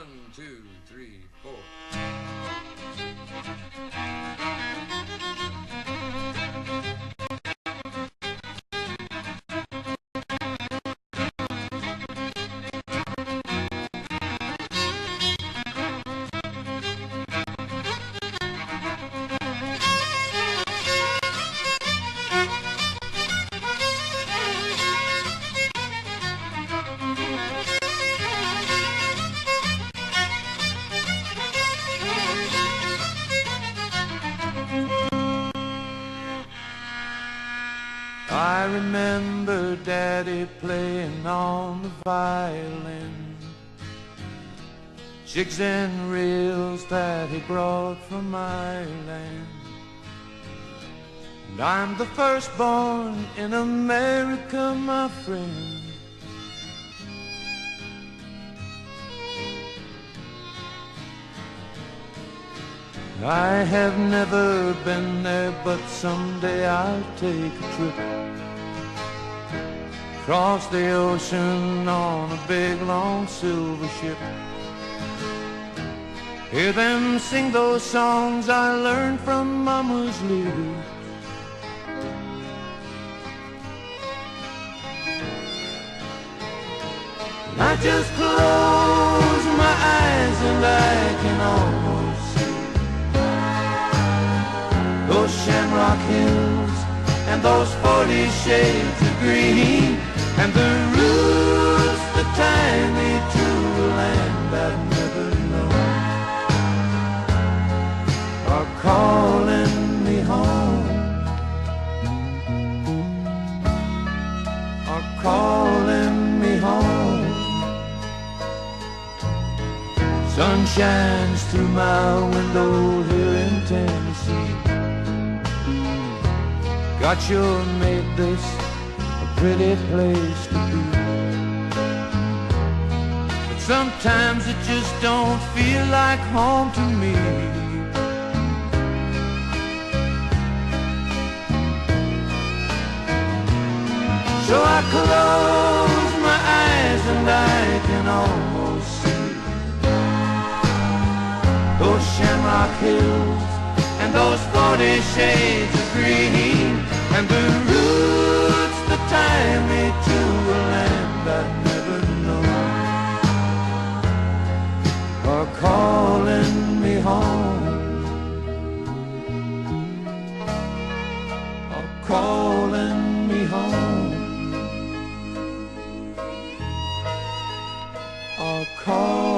1, 2, 3, 4. I remember Daddy playing on the violin, jigs and reels that he brought from Ireland. And I'm the firstborn in America, my friend. I have never been there, but someday I'll take a trip across the ocean on a big long silver ship. Hear them sing those songs I learned from Mama's lips. I just close my eyes and I can almost see those shamrock hills and those 40 shades of green, and the roots that tie me to a land I've never known are calling me home, are calling me home. Sun shines through my window here in Tennessee. God sure made this a pretty place to be, but sometimes it just don't feel like home to me. So I close my eyes and I can almost see those shamrock hills and those 40 shades of green, and the roots that tie me to a land I've never known are calling me home, are calling me home, are calling